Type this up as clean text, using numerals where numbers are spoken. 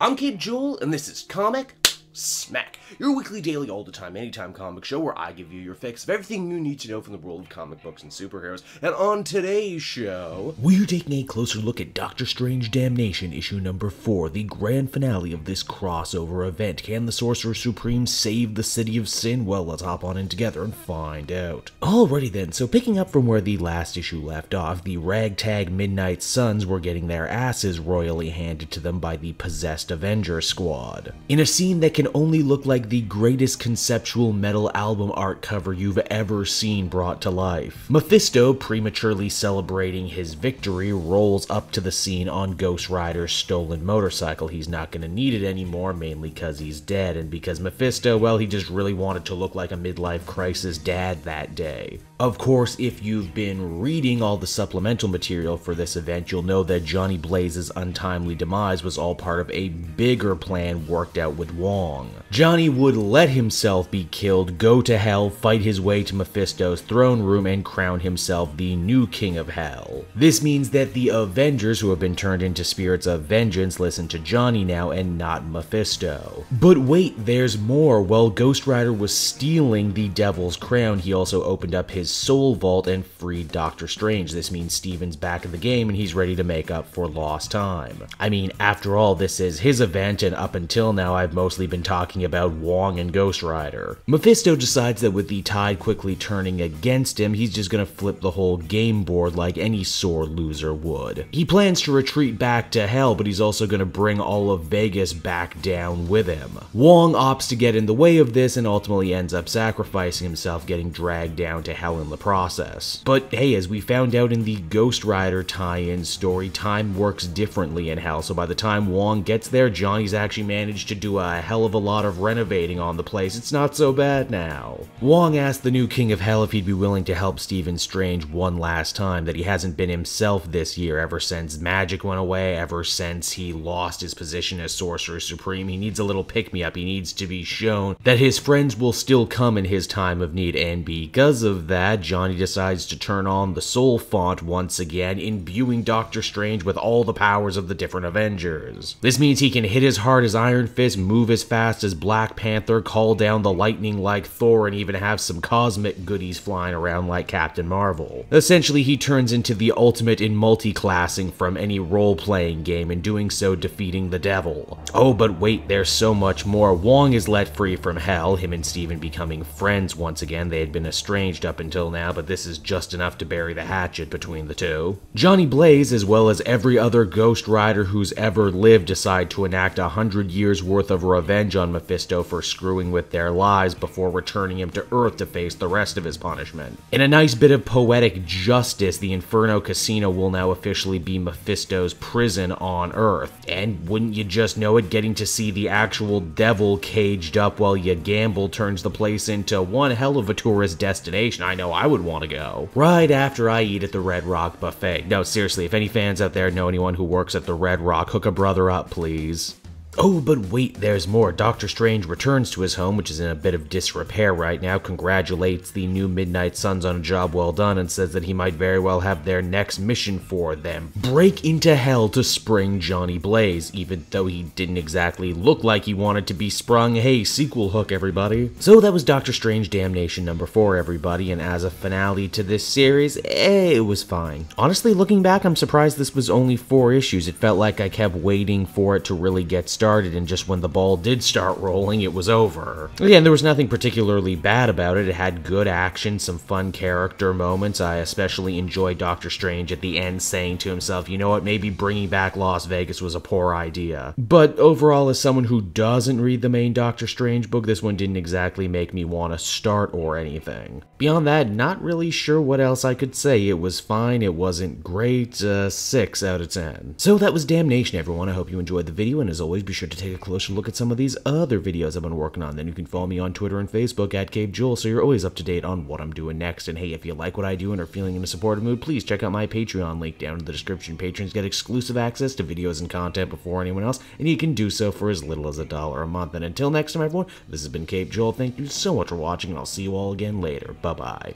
I'm Cape Joel, and this is Comic Smack, your weekly, daily, all-the-time, anytime comic show where I give you your fix of everything you need to know from the world of comic books and superheroes. And on today's show, we're taking a closer look at Doctor Strange Damnation, issue number 4, the grand finale of this crossover event. Can the Sorcerer Supreme save the City of Sin? Well, let's hop on in together and find out. Alrighty then, so picking up from where the last issue left off, the ragtag Midnight Suns were getting their asses royally handed to them by the possessed Avenger squad. In a scene that can only look like the greatest conceptual metal album art cover you've ever seen brought to life, Mephisto, prematurely celebrating his victory, rolls up to the scene on Ghost Rider's stolen motorcycle. He's not gonna need it anymore, mainly because he's dead, and because Mephisto, well, he just really wanted to look like a midlife crisis dad that day. Of course, if you've been reading all the supplemental material for this event, you'll know that Johnny Blaze's untimely demise was all part of a bigger plan worked out with Wong. Johnny would let himself be killed, go to hell, fight his way to Mephisto's throne room, and crown himself the new king of hell. This means that the Avengers, who have been turned into spirits of vengeance, listen to Johnny now and not Mephisto. But wait, there's more. While Ghost Rider was stealing the Devil's Crown, he also opened up his soul vault and freed Doctor Strange. This means Steven's back in the game and he's ready to make up for lost time. I mean, after all, this is his event, and up until now I've mostly been talking about Wong and Ghost Rider. Mephisto decides that with the tide quickly turning against him, he's just gonna flip the whole game board like any sore loser would. He plans to retreat back to hell, but he's also gonna bring all of Vegas back down with him. Wong opts to get in the way of this and ultimately ends up sacrificing himself, getting dragged down to hell in the process. But hey, as we found out in the Ghost Rider tie-in story, time works differently in hell, so by the time Wong gets there, Johnny's actually managed to do a hell of a lot of renovating on the place. It's not so bad now. Wong asked the new King of Hell if he'd be willing to help Stephen Strange one last time, that he hasn't been himself this year ever since magic went away, ever since he lost his position as Sorcerer Supreme. He needs a little pick-me-up. He needs to be shown that his friends will still come in his time of need, and because of that, Johnny decides to turn on the Soul Font once again, imbuing Doctor Strange with all the powers of the different Avengers. This means he can hit as hard as Iron Fist, move as fast as Black Panther, call down the lightning like Thor, and even have some cosmic goodies flying around like Captain Marvel. Essentially, he turns into the ultimate in multi-classing from any role-playing game, in doing so defeating the devil. Oh, but wait, there's so much more. Wong is let free from hell, him and Steven becoming friends once again. They had been estranged up until now, but this is just enough to bury the hatchet between the two. Johnny Blaze, as well as every other Ghost Rider who's ever lived, decide to enact 100 years worth of revenge on Mephisto for screwing with their lives before returning him to Earth to face the rest of his punishment. In a nice bit of poetic justice, the Inferno Casino will now officially be Mephisto's prison on Earth. And wouldn't you just know it, getting to see the actual devil caged up while you gamble turns the place into one hell of a tourist destination. I know I would want to go. Right after I eat at the Red Rock Buffet. No, seriously, if any fans out there know anyone who works at the Red Rock, hook a brother up, please. Oh, but wait, there's more. Doctor Strange returns to his home, which is in a bit of disrepair right now, congratulates the new Midnight Suns on a job well done, and says that he might very well have their next mission for them: break into hell to spring Johnny Blaze, even though he didn't exactly look like he wanted to be sprung. Hey, sequel hook, everybody. So that was Doctor Strange Damnation number 4, everybody, and as a finale to this series, it was fine. Honestly, looking back, I'm surprised this was only 4 issues. It felt like I kept waiting for it to really get started, and just when the ball did start rolling, it was over. Again, there was nothing particularly bad about it. It had good action, some fun character moments. I especially enjoyed Doctor Strange at the end saying to himself, you know what, maybe bringing back Las Vegas was a poor idea. But overall, as someone who doesn't read the main Doctor Strange book, this one didn't exactly make me want to start or anything. Beyond that, not really sure what else I could say. It was fine, it wasn't great, 6 out of 10. So that was Damnation, everyone. I hope you enjoyed the video, and as always, be sure to take a closer look at some of these other videos I've been working on. Then you can follow me on Twitter and Facebook at Cape Joel, so you're always up to date on what I'm doing next. And hey, if you like what I do and are feeling in a supportive mood, please check out my Patreon link down in the description. Patrons get exclusive access to videos and content before anyone else, and you can do so for as little as $1 a month. And until next time, everyone, this has been Cape Joel. Thank you so much for watching, and I'll see you all again later. Bye-bye.